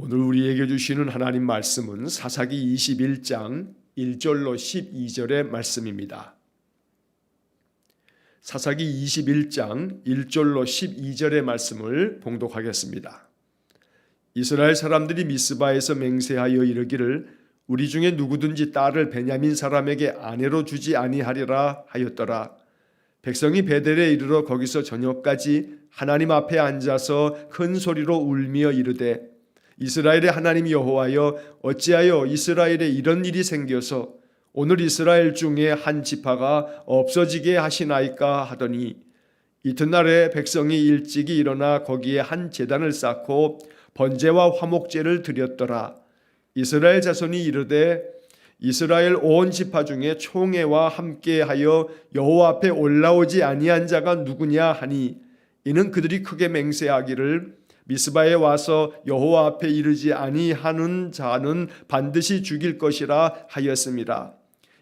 오늘 우리에게 주시는 하나님 말씀은 사사기 21장 1절로 12절의 말씀입니다. 사사기 21장 1절로 12절의 말씀을 봉독하겠습니다. 이스라엘 사람들이 미스바에서 맹세하여 이르기를 우리 중에 누구든지 딸을 베냐민 사람에게 아내로 주지 아니하리라 하였더라. 백성이 베델에 이르러 거기서 저녁까지 하나님 앞에 앉아서 큰 소리로 울며 이르되 이스라엘의 하나님 여호와여 어찌하여 이스라엘에 이런 일이 생겨서 오늘 이스라엘 중에 한 지파가 없어지게 하시나이까 하더니 이튿날에 백성이 일찍이 일어나 거기에 한 제단을 쌓고 번제와 화목제를 드렸더라. 이스라엘 자손이 이르되 이스라엘 온 지파 중에 총회와 함께하여 여호와 앞에 올라오지 아니한 자가 누구냐 하니 이는 그들이 크게 맹세하기를 미스바에 와서 여호와 앞에 이르지 아니하는 자는 반드시 죽일 것이라 하였습니다.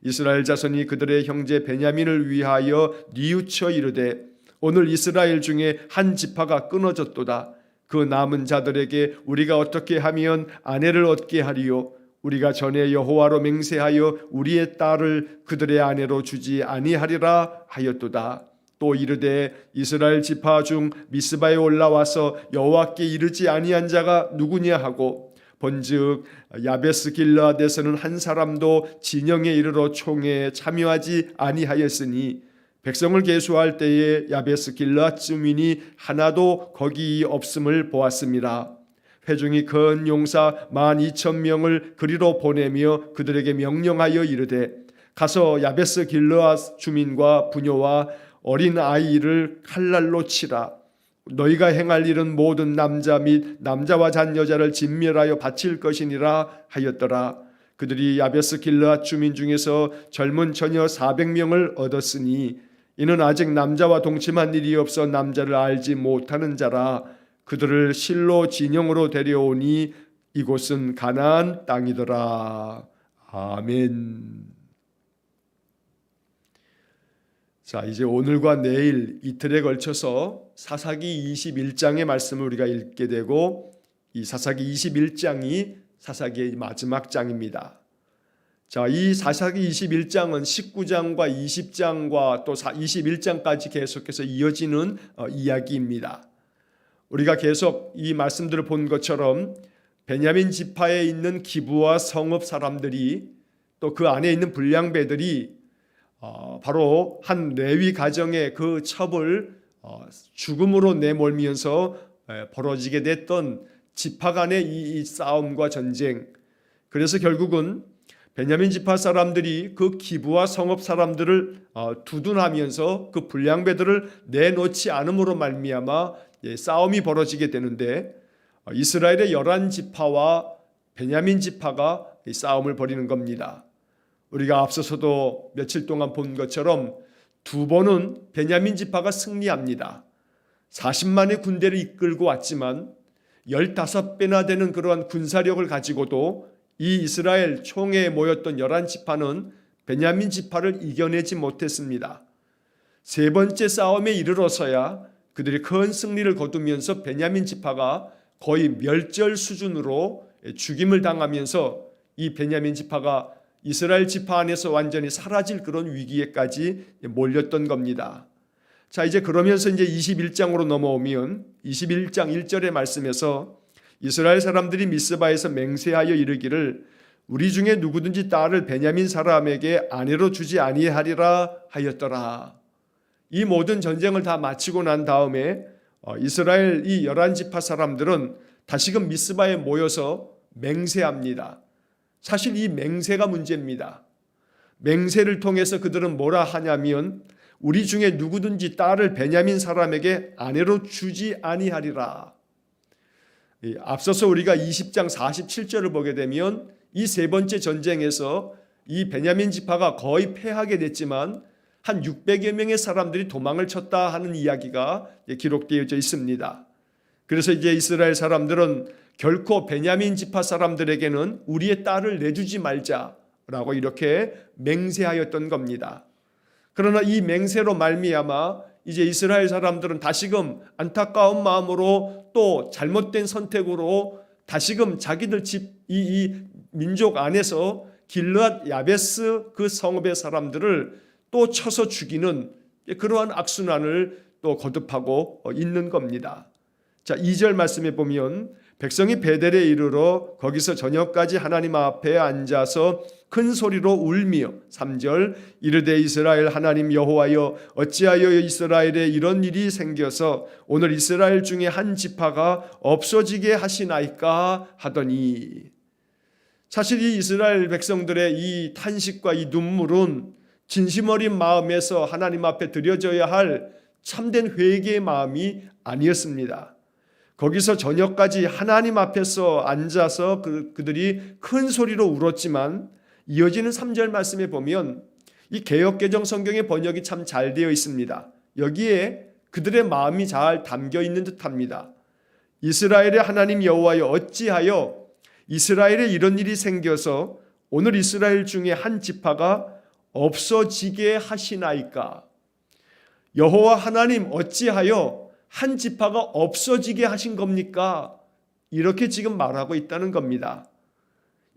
이스라엘 자손이 그들의 형제 베냐민을 위하여 뉘우쳐 이르되 오늘 이스라엘 중에 한 지파가 끊어졌도다. 그 남은 자들에게 우리가 어떻게 하면 아내를 얻게 하리요? 우리가 전에 여호와로 맹세하여 우리의 딸을 그들의 아내로 주지 아니하리라 하였도다. 또 이르되 이스라엘 지파 중 미스바에 올라와서 여호와께 이르지 아니한 자가 누구냐 하고 본즉 야베스 길르앗에서는 한 사람도 진영에 이르러 총회에 참여하지 아니하였으니 백성을 계수할 때에 야베스 길르앗 주민이 하나도 거기 없음을 보았습니다. 회중이 큰 용사 12,000명을 그리로 보내며 그들에게 명령하여 이르되 가서 야베스 길르앗 주민과 부녀와 어린 아이를 칼날로 치라. 너희가 행할 일은 모든 남자 및 남자와 잔 여자를 진멸하여 바칠 것이니라 하였더라. 그들이 야베스 길르앗 주민 중에서 젊은 처녀 400명을 얻었으니 이는 아직 남자와 동침한 일이 없어 남자를 알지 못하는 자라. 그들을 실로 진영으로 데려오니 이곳은 가나안 땅이더라. 아멘. 자, 이제 오늘과 내일 이틀에 걸쳐서 사사기 21장의 말씀을 우리가 읽게 되고 이 사사기 21장이 사사기의 마지막 장입니다. 자, 이 사사기 21장은 19장과 20장과 또 21장까지 계속해서 이어지는 이야기입니다. 우리가 계속 이 말씀들을 본 것처럼 베냐민 지파에 있는 기브와 성읍 사람들이 또 그 안에 있는 불량배들이 바로 한 레위 가정의 그 첩을 죽음으로 내몰면서 벌어지게 됐던 지파 간의 이 싸움과 전쟁. 그래서 결국은 베냐민 지파 사람들이 그 기브와 성읍 사람들을 두둔하면서 그 불량배들을 내놓지 않음으로 말미암아 싸움이 벌어지게 되는데 이스라엘의 11지파와 베냐민 지파가 이 싸움을 벌이는 겁니다. 우리가 앞서서도 며칠 동안 본 것처럼 두 번은 베냐민 지파가 승리합니다. 40만의 군대를 이끌고 왔지만 15배나 되는 그러한 군사력을 가지고도 이 이스라엘 총회에 모였던 11지파는 베냐민 지파를 이겨내지 못했습니다. 세 번째 싸움에 이르러서야 그들이 큰 승리를 거두면서 베냐민 지파가 거의 멸절 수준으로 죽임을 당하면서 이 베냐민 지파가 이스라엘 지파 안에서 완전히 사라질 그런 위기에까지 몰렸던 겁니다. 자, 이제 그러면서 이제 21장으로 넘어오면 21장 1절의 말씀에서 이스라엘 사람들이 미스바에서 맹세하여 이르기를 우리 중에 누구든지 딸을 베냐민 사람에게 아내로 주지 아니하리라 하였더라. 이 모든 전쟁을 다 마치고 난 다음에 이스라엘 이 11지파 사람들은 다시금 미스바에 모여서 맹세합니다. 사실 이 맹세가 문제입니다. 맹세를 통해서 그들은 뭐라 하냐면 우리 중에 누구든지 딸을 베냐민 사람에게 아내로 주지 아니하리라. 앞서서 우리가 20장 47절을 보게 되면 이 세 번째 전쟁에서 이 베냐민 지파가 거의 패하게 됐지만 한 600여 명의 사람들이 도망을 쳤다 하는 이야기가 기록되어 있습니다. 그래서 이제 이스라엘 사람들은 결코 베냐민 지파 사람들에게는 우리의 딸을 내주지 말자라고 이렇게 맹세하였던 겁니다. 그러나 이 맹세로 말미암아 이제 이스라엘 사람들은 다시금 안타까운 마음으로 또 잘못된 선택으로 다시금 자기들 이 민족 안에서 길르앗 야베스 그 성읍의 사람들을 또 쳐서 죽이는 그러한 악순환을 또 거듭하고 있는 겁니다. 자, 2절 말씀에 보면 백성이 베델에 이르러 거기서 저녁까지 하나님 앞에 앉아서 큰 소리로 울며 3절 이르되 이스라엘 하나님 여호와여 어찌하여 이스라엘에 이런 일이 생겨서 오늘 이스라엘 중에 한 지파가 없어지게 하시나이까 하더니 사실 이 이스라엘 백성들의 이 탄식과 이 눈물은 진심 어린 마음에서 하나님 앞에 드려져야 할 참된 회개의 마음이 아니었습니다. 거기서 저녁까지 하나님 앞에서 앉아서 그들이 큰 소리로 울었지만 이어지는 3절 말씀에 보면 이 개역개정 성경의 번역이 참 잘 되어 있습니다. 여기에 그들의 마음이 잘 담겨 있는 듯합니다. 이스라엘의 하나님 여호와여 어찌하여 이스라엘에 이런 일이 생겨서 오늘 이스라엘 중에 한 지파가 없어지게 하시나이까. 여호와 하나님 어찌하여 한 지파가 없어지게 하신 겁니까? 이렇게 지금 말하고 있다는 겁니다.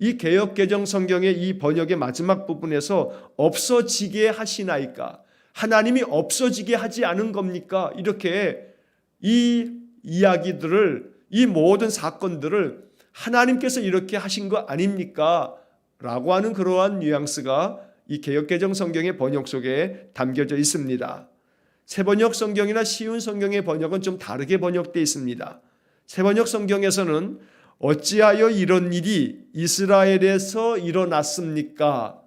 이 개역개정 성경의 이 번역의 마지막 부분에서 없어지게 하시나이까. 하나님이 없어지게 하지 않은 겁니까? 이렇게 이 이야기들을 이 모든 사건들을 하나님께서 이렇게 하신 거 아닙니까? 라고 하는 그러한 뉘앙스가 이 개역개정 성경의 번역 속에 담겨져 있습니다. 새번역 성경이나 쉬운 성경의 번역은 좀 다르게 번역되어 있습니다. 새번역 성경에서는 어찌하여 이런 일이 이스라엘에서 일어났습니까?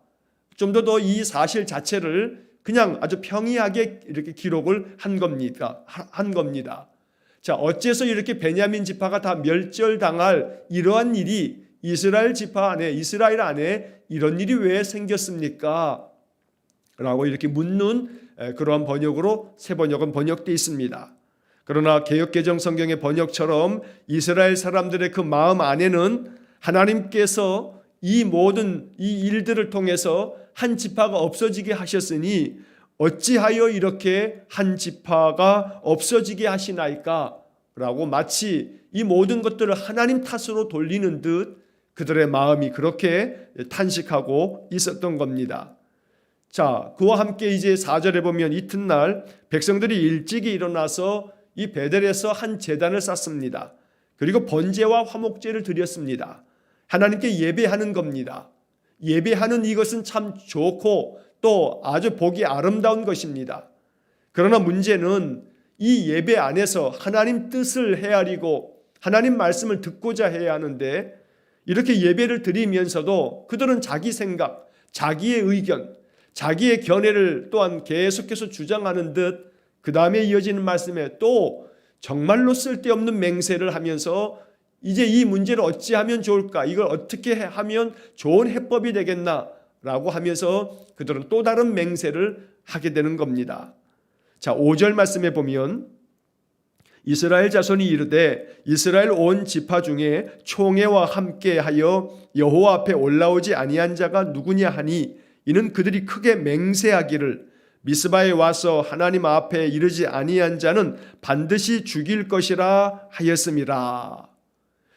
좀 더 이 사실 자체를 그냥 아주 평이하게 이렇게 기록을 한 겁니다. 자, 어째서 이렇게 베냐민 지파가 다 멸절당할 이러한 일이 이스라엘 지파 안에, 이스라엘 안에 이런 일이 왜 생겼습니까? 라고 이렇게 묻는 그러한 번역으로 새 번역은 번역되어 있습니다. 그러나 개역개정 성경의 번역처럼 이스라엘 사람들의 그 마음 안에는 하나님께서 이 모든 이 일들을 통해서 한 지파가 없어지게 하셨으니 어찌하여 이렇게 한 지파가 없어지게 하시나이까? 라고 마치 이 모든 것들을 하나님 탓으로 돌리는 듯 그들의 마음이 그렇게 탄식하고 있었던 겁니다. 자, 그와 함께 이제 4절에 보면 이튿날 백성들이 일찍이 일어나서 이 베델에서 한 제단을 쌓습니다. 그리고 번제와 화목제를 드렸습니다. 하나님께 예배하는 겁니다. 예배하는 이것은 참 좋고 또 아주 보기 아름다운 것입니다. 그러나 문제는 이 예배 안에서 하나님 뜻을 헤아리고 하나님 말씀을 듣고자 해야 하는데 이렇게 예배를 드리면서도 그들은 자기 생각, 자기의 의견, 자기의 견해를 또한 계속해서 주장하는 듯 그 다음에 이어지는 말씀에 또 정말로 쓸데없는 맹세를 하면서 이제 이 문제를 어찌하면 좋을까? 이걸 어떻게 하면 좋은 해법이 되겠나? 라고 하면서 그들은 또 다른 맹세를 하게 되는 겁니다. 자, 5절 말씀에 보면 이스라엘 자손이 이르되 이스라엘 온 지파 중에 총회와 함께하여 여호와 앞에 올라오지 아니한 자가 누구냐 하니 이는 그들이 크게 맹세하기를 미스바에 와서 하나님 앞에 이르지 아니한 자는 반드시 죽일 것이라 하였음이라.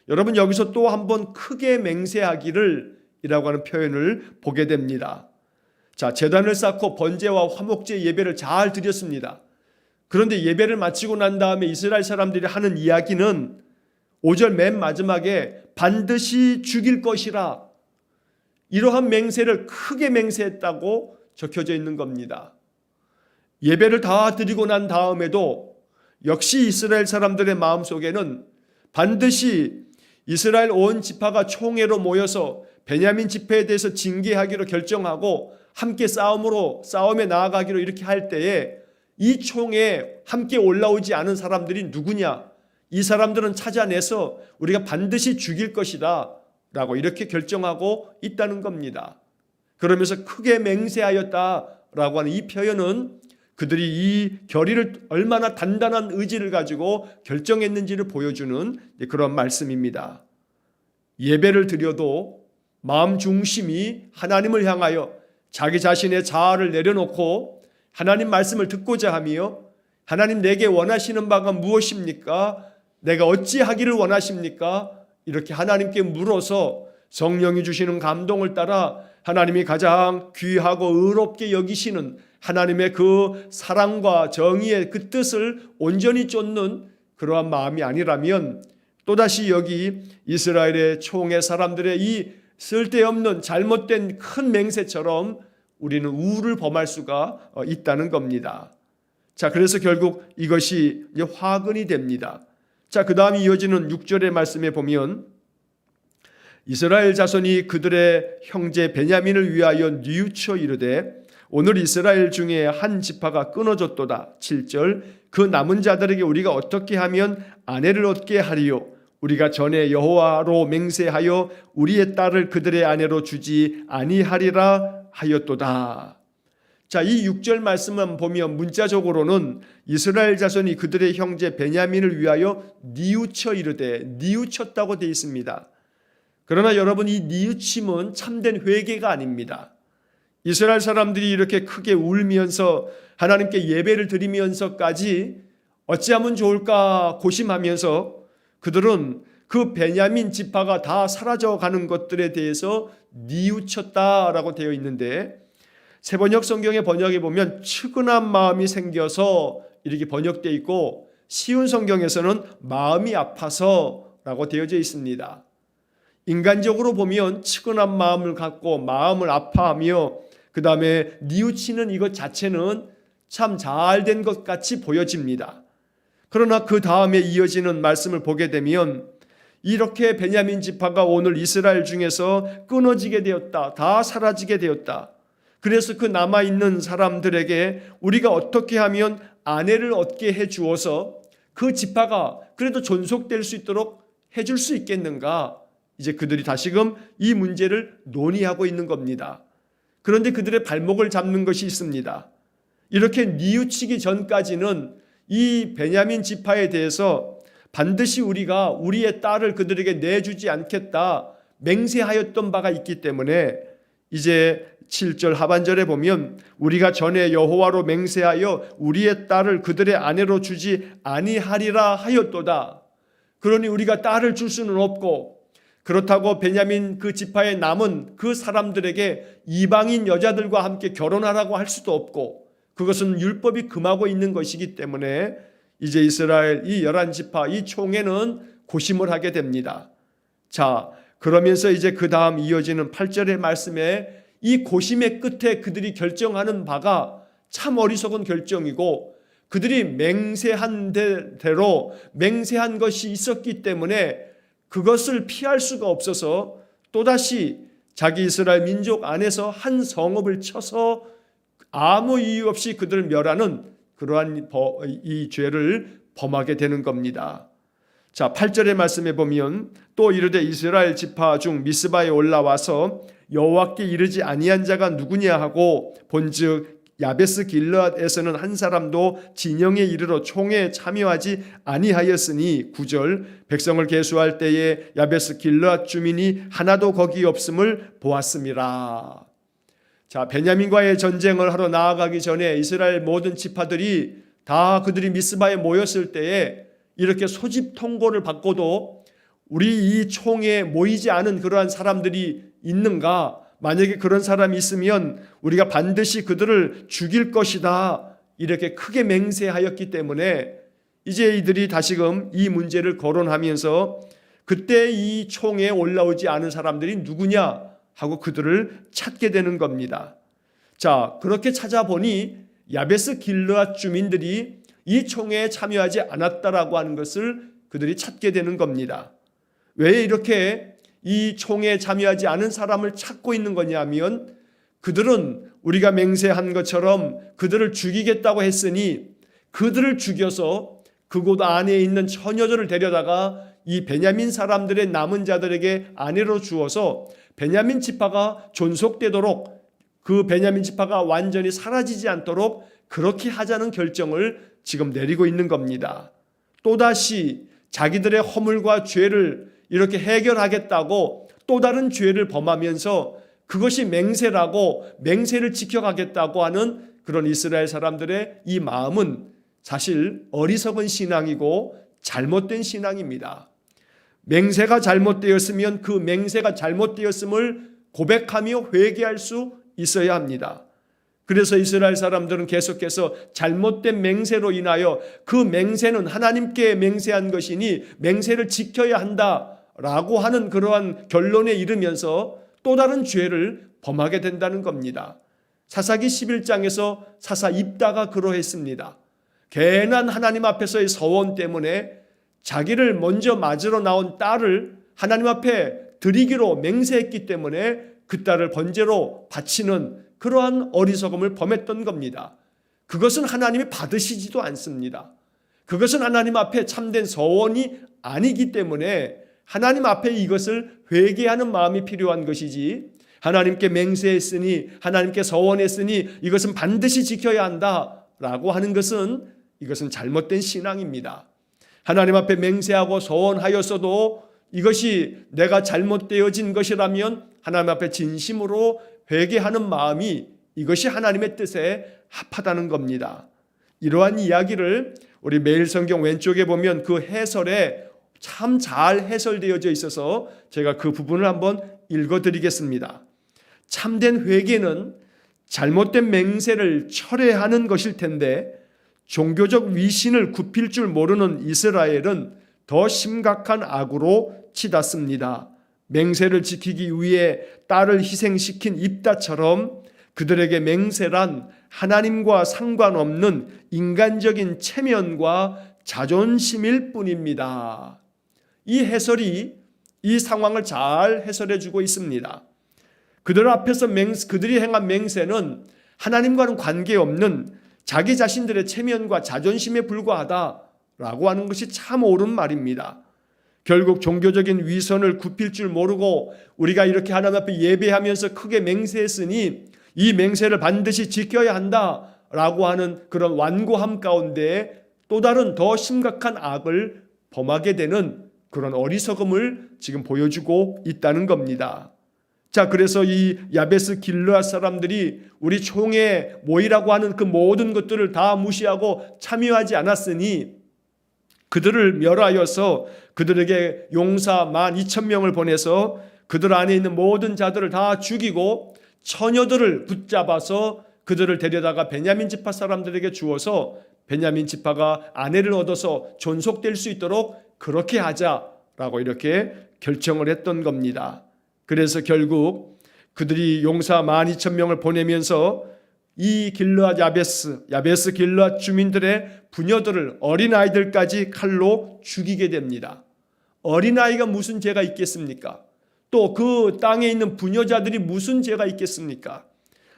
여러분 여기서 또 한 번 크게 맹세하기를 이라고 하는 표현을 보게 됩니다. 자, 제단을 쌓고 번제와 화목제 예배를 잘 드렸습니다. 그런데 예배를 마치고 난 다음에 이스라엘 사람들이 하는 이야기는 5절 맨 마지막에 반드시 죽일 것이라 이러한 맹세를 크게 맹세했다고 적혀져 있는 겁니다. 예배를 다 드리고 난 다음에도 역시 이스라엘 사람들의 마음속에는 반드시 이스라엘 온 지파가 총회로 모여서 베냐민 지파에 대해서 징계하기로 결정하고 함께 싸움에 나아가기로 이렇게 할 때에 이 총회에 함께 올라오지 않은 사람들이 누구냐? 이 사람들은 찾아내서 우리가 반드시 죽일 것이다 라고 이렇게 결정하고 있다는 겁니다. 그러면서 크게 맹세하였다라고 하는 이 표현은 그들이 이 결의를 얼마나 단단한 의지를 가지고 결정했는지를 보여주는 그런 말씀입니다. 예배를 드려도 마음 중심이 하나님을 향하여 자기 자신의 자아를 내려놓고 하나님 말씀을 듣고자 하며 하나님 내게 원하시는 바가 무엇입니까? 내가 어찌하기를 원하십니까? 이렇게 하나님께 물어서 성령이 주시는 감동을 따라 하나님이 가장 귀하고 의롭게 여기시는 하나님의 그 사랑과 정의의 그 뜻을 온전히 쫓는 그러한 마음이 아니라면 또다시 여기 이스라엘의 총회 사람들의 이 쓸데없는 잘못된 큰 맹세처럼 우리는 우를 범할 수가 있다는 겁니다. 자, 그래서 결국 이것이 이제 화근이 됩니다. 자, 그 다음 이어지는 6절의 말씀에 보면 이스라엘 자손이 그들의 형제 베냐민을 위하여 뉘우쳐 이르되 오늘 이스라엘 중에 한 지파가 끊어졌도다. 7절 그 남은 자들에게 우리가 어떻게 하면 아내를 얻게 하리요? 우리가 전에 여호와로 맹세하여 우리의 딸을 그들의 아내로 주지 아니하리라 하였도다. 자, 이 6절 말씀만 보면 문자적으로는 이스라엘 자손이 그들의 형제 베냐민을 위하여 뉘우쳐 이르되 뉘우쳤다고 되어 있습니다. 그러나 여러분, 이 뉘우침은 참된 회개가 아닙니다. 이스라엘 사람들이 이렇게 크게 울면서 하나님께 예배를 드리면서까지 어찌하면 좋을까 고심하면서 그들은 그 베냐민 지파가 다 사라져가는 것들에 대해서 뉘우쳤다라고 되어 있는데 세번역 성경의 번역에 보면 측은한 마음이 생겨서 이렇게 번역되어 있고 쉬운 성경에서는 마음이 아파서라고 되어져 있습니다. 인간적으로 보면 측은한 마음을 갖고 마음을 아파하며 그 다음에 뉘우치는 이것 자체는 참 잘된 것 같이 보여집니다. 그러나 그 다음에 이어지는 말씀을 보게 되면 이렇게 베냐민 지파가 오늘 이스라엘 중에서 끊어지게 되었다. 다 사라지게 되었다. 그래서 그 남아있는 사람들에게 우리가 어떻게 하면 아내를 얻게 해 주어서 그 지파가 그래도 존속될 수 있도록 해줄 수 있겠는가? 이제 그들이 다시금 이 문제를 논의하고 있는 겁니다. 그런데 그들의 발목을 잡는 것이 있습니다. 이렇게 뉘우치기 전까지는 이 베냐민 지파에 대해서 반드시 우리가 우리의 딸을 그들에게 내주지 않겠다 맹세하였던 바가 있기 때문에 이제 7절 하반절에 보면 우리가 전에 여호와로 맹세하여 우리의 딸을 그들의 아내로 주지 아니하리라 하였도다. 그러니 우리가 딸을 줄 수는 없고 그렇다고 베냐민 그 지파에 남은 그 사람들에게 이방인 여자들과 함께 결혼하라고 할 수도 없고 그것은 율법이 금하고 있는 것이기 때문에 이제 이스라엘 이 11지파 이 총회는 고심을 하게 됩니다. 자, 그러면서 이제 그 다음 이어지는 8절의 말씀에 이 고심의 끝에 그들이 결정하는 바가 참 어리석은 결정이고 그들이 맹세한 대로 맹세한 것이 있었기 때문에 그것을 피할 수가 없어서 또다시 자기 이스라엘 민족 안에서 한 성읍을 쳐서 아무 이유 없이 그들을 멸하는 그러한 이 죄를 범하게 되는 겁니다. 자, 8절의 말씀에 보면 또 이르되 이스라엘 지파 중 미스바에 올라와서 여호와께 이르지 아니한 자가 누구냐 하고 본즉 야베스 길르앗에서는 한 사람도 진영에 이르러 총회에 참여하지 아니하였으니 9절 백성을 계수할 때에 야베스 길르앗 주민이 하나도 거기 없음을 보았음이라. 자, 베냐민과의 전쟁을 하러 나아가기 전에 이스라엘 모든 지파들이 다 그들이 미스바에 모였을 때에 이렇게 소집 통보를 받고도 우리 이 총회에 모이지 않은 그러한 사람들이 있는가? 만약에 그런 사람이 있으면 우리가 반드시 그들을 죽일 것이다. 이렇게 크게 맹세하였기 때문에 이제 이들이 다시금 이 문제를 거론하면서 그때 이 총회에 올라오지 않은 사람들이 누구냐 하고 그들을 찾게 되는 겁니다. 자, 그렇게 찾아보니 야베스 길르앗 주민들이 이 총회에 참여하지 않았다라고 하는 것을 그들이 찾게 되는 겁니다. 왜 이렇게 이 총회에 참여하지 않은 사람을 찾고 있는 거냐면 그들은 우리가 맹세한 것처럼 그들을 죽이겠다고 했으니 그들을 죽여서 그곳 안에 있는 처녀들을 데려다가 이 베냐민 사람들의 남은 자들에게 아내로 주어서 베냐민 지파가 존속되도록 그 베냐민 지파가 완전히 사라지지 않도록 그렇게 하자는 결정을 지금 내리고 있는 겁니다. 또다시 자기들의 허물과 죄를 이렇게 해결하겠다고 또 다른 죄를 범하면서 그것이 맹세라고 맹세를 지켜가겠다고 하는 그런 이스라엘 사람들의 이 마음은 사실 어리석은 신앙이고 잘못된 신앙입니다. 맹세가 잘못되었으면 그 맹세가 잘못되었음을 고백하며 회개할 수 있어야 합니다. 그래서 이스라엘 사람들은 계속해서 잘못된 맹세로 인하여 그 맹세는 하나님께 맹세한 것이니 맹세를 지켜야 한다라고 하는 그러한 결론에 이르면서 또 다른 죄를 범하게 된다는 겁니다. 사사기 11장에서 사사 입다가 그러했습니다. 괜한 하나님 앞에서의 서원 때문에 자기를 먼저 맞으러 나온 딸을 하나님 앞에 드리기로 맹세했기 때문에 그 딸을 번제로 바치는 그러한 어리석음을 범했던 겁니다. 그것은 하나님이 받으시지도 않습니다. 그것은 하나님 앞에 참된 서원이 아니기 때문에 하나님 앞에 이것을 회개하는 마음이 필요한 것이지, 하나님께 맹세했으니 하나님께 서원했으니 이것은 반드시 지켜야 한다라고 하는 것은 이것은 잘못된 신앙입니다. 하나님 앞에 맹세하고 서원하였어도 이것이 내가 잘못되어진 것이라면 하나님 앞에 진심으로 회개하는 마음이 이것이 하나님의 뜻에 합하다는 겁니다. 이러한 이야기를 우리 매일 성경 왼쪽에 보면 그 해설에 참 잘 해설되어져 있어서 제가 그 부분을 한번 읽어드리겠습니다. 참된 회개는 잘못된 맹세를 철회하는 것일 텐데 종교적 위신을 굽힐 줄 모르는 이스라엘은 더 심각한 악으로 치닫습니다. 맹세를 지키기 위해 딸을 희생시킨 입다처럼 그들에게 맹세란 하나님과 상관없는 인간적인 체면과 자존심일 뿐입니다. 이 해설이 이 상황을 잘 해설해 주고 있습니다. 그들 앞에서 그들이 행한 맹세는 하나님과는 관계없는 자기 자신들의 체면과 자존심에 불과하다라고 하는 것이 참 옳은 말입니다. 결국 종교적인 위선을 굽힐 줄 모르고 우리가 이렇게 하나님 앞에 예배하면서 크게 맹세했으니 이 맹세를 반드시 지켜야 한다라고 하는 그런 완고함 가운데 또 다른 더 심각한 악을 범하게 되는 그런 어리석음을 지금 보여주고 있다는 겁니다. 자, 그래서 이 야베스 길르앗 사람들이 우리 총회 모이라고 하는 그 모든 것들을 다 무시하고 참여하지 않았으니 그들을 멸하여서 그들에게 용사 12,000명을 보내서 그들 안에 있는 모든 자들을 다 죽이고 처녀들을 붙잡아서 그들을 데려다가 베냐민 지파 사람들에게 주어서 베냐민 지파가 아내를 얻어서 존속될 수 있도록 그렇게 하자라고 이렇게 결정을 했던 겁니다. 그래서 결국 그들이 용사 12,000명을 보내면서 이 길르앗 야베스 길르앗 주민들의 부녀들을, 어린아이들까지 칼로 죽이게 됩니다. 어린아이가 무슨 죄가 있겠습니까? 또 그 땅에 있는 부녀자들이 무슨 죄가 있겠습니까?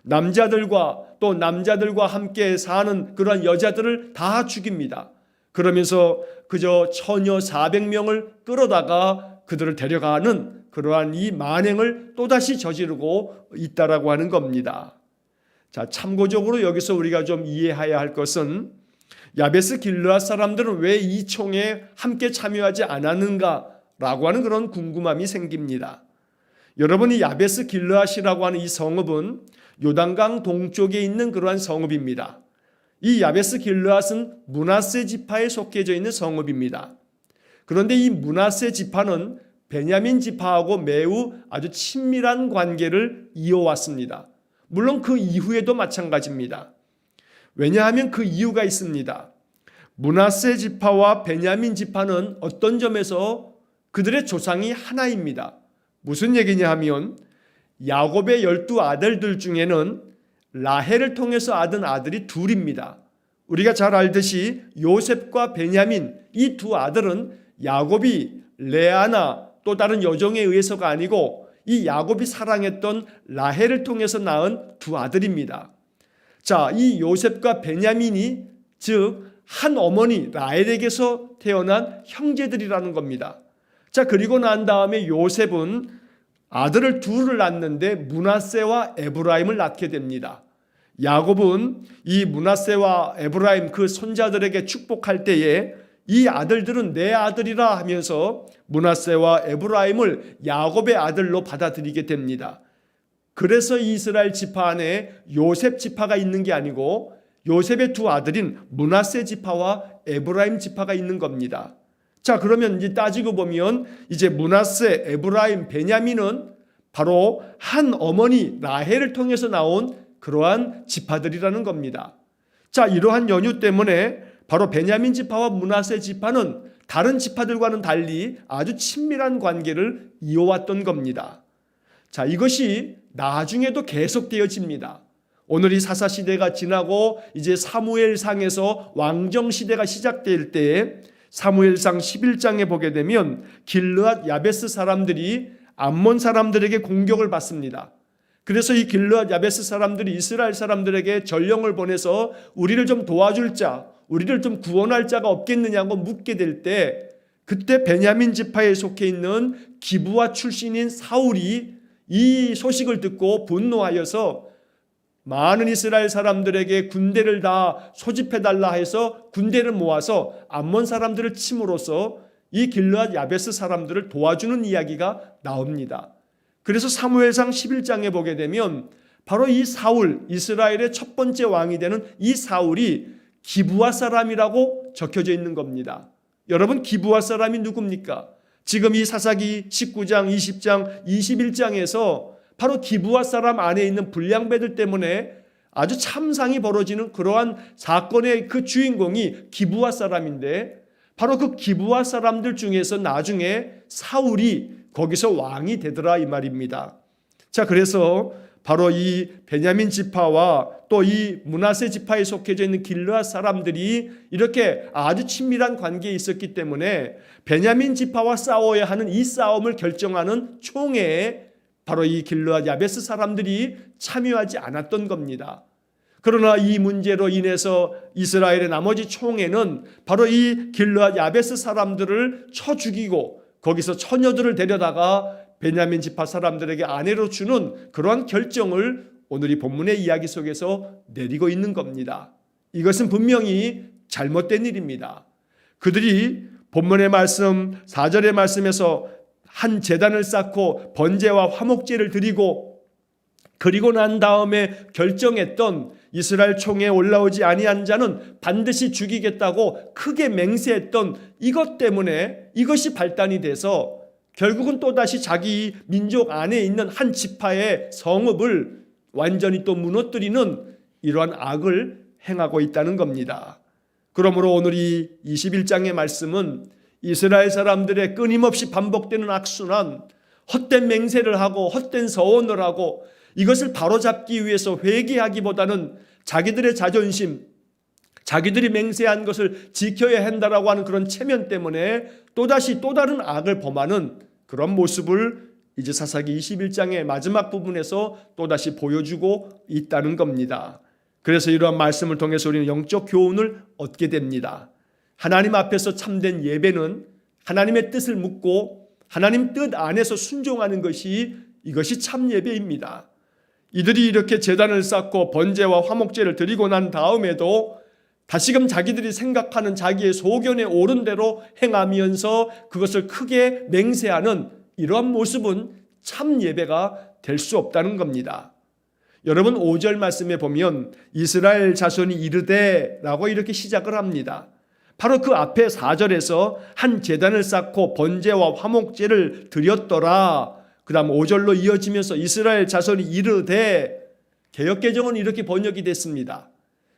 남자들과 또 남자들과 함께 사는 그런 여자들을 다 죽입니다. 그러면서 그저 처녀 400명을 끌어다가 그들을 데려가는 그러한 이 만행을 또다시 저지르고 있다라고 하는 겁니다. 자, 참고적으로 여기서 우리가 좀 이해해야 할 것은 야베스 길르앗 사람들은 왜 이 총회에 함께 참여하지 않았는가라고 하는 그런 궁금함이 생깁니다. 여러분이 야베스 길르앗이라고 하는 이 성읍은 요단강 동쪽에 있는 그러한 성읍입니다. 이 야베스 길르앗은 므낫세 지파에 속해져 있는 성읍입니다. 그런데 이 므낫세 지파는 베냐민 지파하고 매우 아주 친밀한 관계를 이어왔습니다. 물론 그 이후에도 마찬가지입니다. 왜냐하면 그 이유가 있습니다. 므낫세 지파와 베냐민 지파는 어떤 점에서 그들의 조상이 하나입니다. 무슨 얘기냐 하면 야곱의 12아들들 중에는 라헬을 통해서 얻은 아들이 둘입니다. 우리가 잘 알듯이 요셉과 베냐민, 이 두 아들은 야곱이 레아나 또 다른 여종에 의해서가 아니고 이 야곱이 사랑했던 라헬을 통해서 낳은 두 아들입니다. 자, 이 요셉과 베냐민이 즉 한 어머니 라헬에게서 태어난 형제들이라는 겁니다. 자, 그리고 난 다음에 요셉은 아들을 둘을 낳는데 므낫세와 에브라임을 낳게 됩니다. 야곱은 이 므낫세와 에브라임 그 손자들에게 축복할 때에 이 아들들은 내 아들이라 하면서 므낫세와 에브라임을 야곱의 아들로 받아들이게 됩니다. 그래서 이스라엘 지파 안에 요셉 지파가 있는 게 아니고 요셉의 두 아들인 므낫세 지파와 에브라임 지파가 있는 겁니다. 자, 그러면 이제 따지고 보면 이제 므낫세, 에브라임, 베냐민은 바로 한 어머니 라헬을 통해서 나온 그러한 지파들이라는 겁니다. 자, 이러한 연유 때문에 바로 베냐민 지파와 므낫세 지파는 다른 지파들과는 달리 아주 친밀한 관계를 이어왔던 겁니다. 자, 이것이 나중에도 계속되어집니다. 오늘 이 사사시대가 지나고 이제 사무엘상에서 왕정시대가 시작될 때에 사무엘상 11장에 보게 되면 길르앗 야베스 사람들이 암몬 사람들에게 공격을 받습니다. 그래서 이 길르앗 야베스 사람들이 이스라엘 사람들에게 전령을 보내서 우리를 좀 도와줄 자, 우리를 좀 구원할 자가 없겠느냐고 묻게 될 때, 그때 베냐민 지파에 속해 있는 기브아 출신인 사울이 이 소식을 듣고 분노하여서 많은 이스라엘 사람들에게 군대를 다 소집해달라 해서 군대를 모아서 암몬 사람들을 침으로써 이 길르앗 야베스 사람들을 도와주는 이야기가 나옵니다. 그래서 사무엘상 11장에 보게 되면 바로 이 사울, 이스라엘의 첫 번째 왕이 되는 이 사울이 기브아 사람이라고 적혀져 있는 겁니다. 여러분, 기브아 사람이 누굽니까? 지금 이 사사기 19장, 20장, 21장에서 바로 기브아 사람 안에 있는 불량배들 때문에 아주 참상이 벌어지는 그러한 사건의 그 주인공이 기브아 사람인데, 바로 그 기브아 사람들 중에서 나중에 사울이 거기서 왕이 되더라 이 말입니다. 자, 그래서 바로 이 베냐민 지파와 또 이 므낫세 지파에 속해져 있는 길르앗 사람들이 이렇게 아주 친밀한 관계에 있었기 때문에 베냐민 지파와 싸워야 하는 이 싸움을 결정하는 총회에 바로 이 길르앗 야베스 사람들이 참여하지 않았던 겁니다. 그러나 이 문제로 인해서 이스라엘의 나머지 총회는 바로 이 길르앗 야베스 사람들을 쳐 죽이고 거기서 처녀들을 데려다가 베냐민 지파 사람들에게 아내로 주는 그러한 결정을 오늘 이 본문의 이야기 속에서 내리고 있는 겁니다. 이것은 분명히 잘못된 일입니다. 그들이 본문의 말씀 4절의 말씀에서 한 제단을 쌓고 번제와 화목제를 드리고 그리고 난 다음에 결정했던 이스라엘 총회에 올라오지 아니한 자는 반드시 죽이겠다고 크게 맹세했던 이것 때문에 이것이 발단이 돼서 결국은 또다시 자기 민족 안에 있는 한 지파의 성읍을 완전히 또 무너뜨리는 이러한 악을 행하고 있다는 겁니다. 그러므로 오늘 이 21장의 말씀은 이스라엘 사람들의 끊임없이 반복되는 악순환, 헛된 맹세를 하고 헛된 서원을 하고 이것을 바로잡기 위해서 회개하기보다는 자기들의 자존심, 자기들이 맹세한 것을 지켜야 한다라고 하는 그런 체면 때문에 또다시 또 다른 악을 범하는 그런 모습을 이제 사사기 21장의 마지막 부분에서 또다시 보여주고 있다는 겁니다. 그래서 이러한 말씀을 통해서 우리는 영적 교훈을 얻게 됩니다. 하나님 앞에서 참된 예배는 하나님의 뜻을 묻고 하나님 뜻 안에서 순종하는 것이 이것이 참 예배입니다. 이들이 이렇게 제단을 쌓고 번제와 화목제를 드리고 난 다음에도 다시금 자기들이 생각하는 자기의 소견에 옳은 대로 행하면서 그것을 크게 맹세하는 이러한 모습은 참 예배가 될 수 없다는 겁니다. 여러분 5절 말씀에 보면 이스라엘 자손이 이르되 라고 이렇게 시작을 합니다. 바로 그 앞에 4절에서 한 제단을 쌓고 번제와 화목제를 드렸더라. 그 다음 5절로 이어지면서 이스라엘 자손이 이르되, 개역개정은 이렇게 번역이 됐습니다.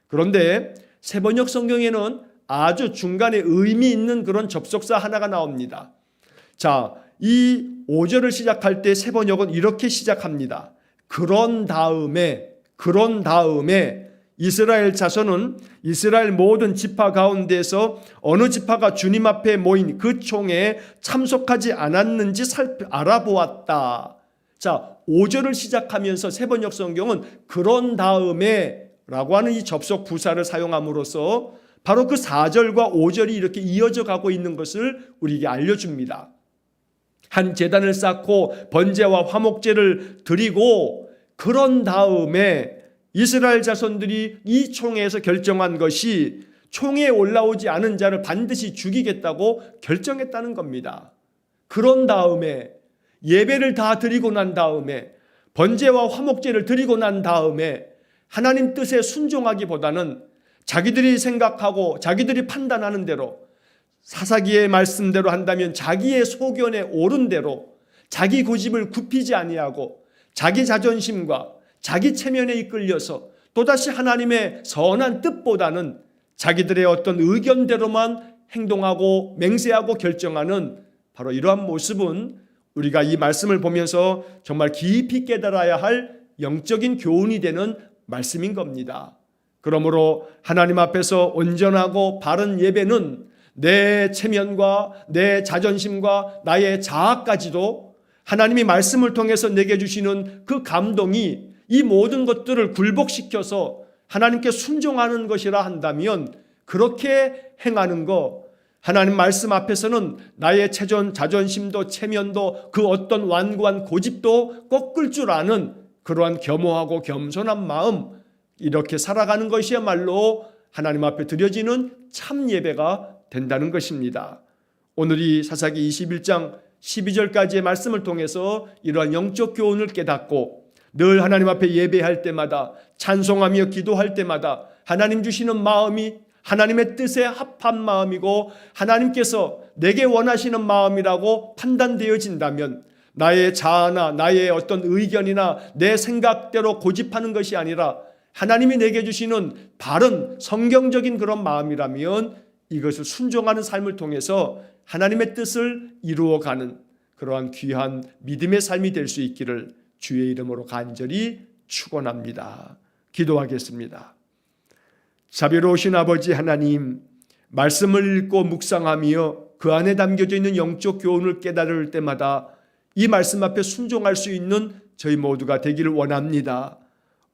그런데 새번역 성경에는 아주 중간에 의미 있는 그런 접속사 하나가 나옵니다. 자, 이 5절을 시작할 때 새번역은 이렇게 시작합니다. 그런 다음에 이스라엘 자손은 이스라엘 모든 지파 가운데서 어느 지파가 주님 앞에 모인 그 총회에 참석하지 않았는지 알아보았다. 자, 5절을 시작하면서 새번역 성경은 그런 다음에 라고 하는 이 접속 부사를 사용함으로써 바로 그 4절과 5절이 이렇게 이어져 가고 있는 것을 우리에게 알려줍니다. 한 제단을 쌓고 번제와 화목제를 드리고 그런 다음에 이스라엘 자손들이 이 총회에서 결정한 것이 총회에 올라오지 않은 자를 반드시 죽이겠다고 결정했다는 겁니다. 그런 다음에 예배를 다 드리고 난 다음에 번제와 화목제를 드리고 난 다음에 하나님 뜻에 순종하기보다는 자기들이 생각하고 자기들이 판단하는 대로 사사기의 말씀대로 한다면 자기의 소견에 옳은 대로 자기 고집을 굽히지 아니하고 자기 자존심과 자기 체면에 이끌려서 또다시 하나님의 선한 뜻보다는 자기들의 어떤 의견대로만 행동하고 맹세하고 결정하는 바로 이러한 모습은 우리가 이 말씀을 보면서 정말 깊이 깨달아야 할 영적인 교훈이 되는 말씀인 겁니다. 그러므로 하나님 앞에서 온전하고 바른 예배는 내 체면과 내 자존심과 나의 자아까지도 하나님이 말씀을 통해서 내게 주시는 그 감동이 이 모든 것들을 굴복시켜서 하나님께 순종하는 것이라 한다면 그렇게 행하는 거, 하나님 말씀 앞에서는 나의 자존심도 체면도 그 어떤 완고한 고집도 꺾을 줄 아는 그러한 겸허하고 겸손한 마음, 이렇게 살아가는 것이야말로 하나님 앞에 드려지는 참 예배가 된다는 것입니다. 오늘 이 사사기 21장 12절까지의 말씀을 통해서 이러한 영적 교훈을 깨닫고 늘 하나님 앞에 예배할 때마다 찬송하며 기도할 때마다 하나님 주시는 마음이 하나님의 뜻에 합한 마음이고 하나님께서 내게 원하시는 마음이라고 판단되어진다면 나의 자아나 나의 어떤 의견이나 내 생각대로 고집하는 것이 아니라 하나님이 내게 주시는 바른 성경적인 그런 마음이라면 이것을 순종하는 삶을 통해서 하나님의 뜻을 이루어가는 그러한 귀한 믿음의 삶이 될 수 있기를 주의 이름으로 간절히 축원합니다. 기도하겠습니다. 자비로우신 아버지 하나님, 말씀을 읽고 묵상하며 그 안에 담겨져 있는 영적 교훈을 깨달을 때마다 이 말씀 앞에 순종할 수 있는 저희 모두가 되기를 원합니다.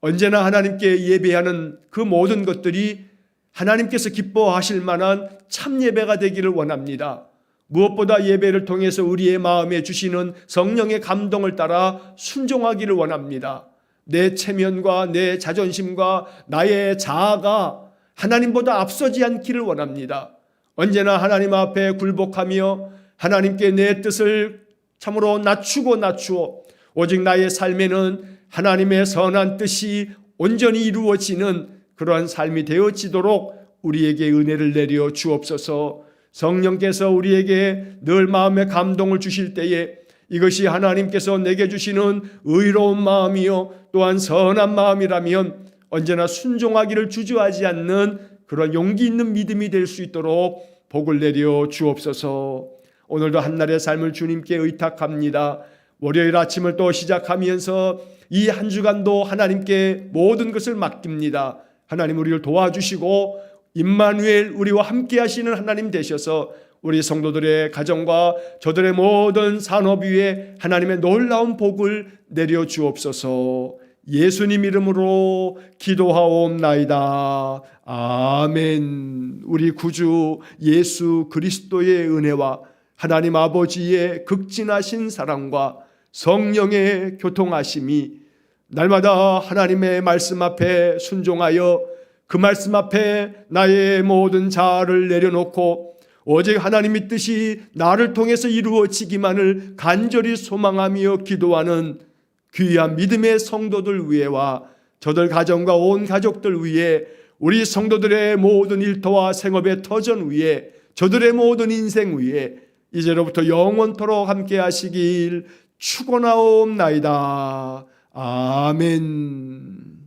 언제나 하나님께 예배하는 그 모든 것들이 하나님께서 기뻐하실 만한 참 예배가 되기를 원합니다. 무엇보다 예배를 통해서 우리의 마음에 주시는 성령의 감동을 따라 순종하기를 원합니다. 내 체면과 내 자존심과 나의 자아가 하나님보다 앞서지 않기를 원합니다. 언제나 하나님 앞에 굴복하며 하나님께 내 뜻을 참으로 낮추어 오직 나의 삶에는 하나님의 선한 뜻이 온전히 이루어지는 그러한 삶이 되어지도록 우리에게 은혜를 내려 주옵소서. 성령께서 우리에게 늘 마음의 감동을 주실 때에 이것이 하나님께서 내게 주시는 의로운 마음이요 또한 선한 마음이라면 언제나 순종하기를 주저하지 않는 그런 용기 있는 믿음이 될 수 있도록 복을 내려 주옵소서. 오늘도 한날의 삶을 주님께 의탁합니다. 월요일 아침을 또 시작하면서 이 한 주간도 하나님께 모든 것을 맡깁니다. 하나님 우리를 도와주시고 임마누엘 우리와 함께 하시는 하나님 되셔서 우리 성도들의 가정과 저들의 모든 산업 위에 하나님의 놀라운 복을 내려 주옵소서. 예수님 이름으로 기도하옵나이다. 아멘. 우리 구주 예수 그리스도의 은혜와 하나님 아버지의 극진하신 사랑과 성령의 교통하심이 날마다 하나님의 말씀 앞에 순종하여 그 말씀 앞에 나의 모든 자아를 내려놓고 오직 하나님의 뜻이 나를 통해서 이루어지기만을 간절히 소망하며 기도하는 귀한 믿음의 성도들 위에와 저들 가정과 온 가족들 위에 우리 성도들의 모든 일터와 생업의 터전 위에 저들의 모든 인생 위에 이제로부터 영원토록 함께 하시길 축원하옵나이다. 아멘.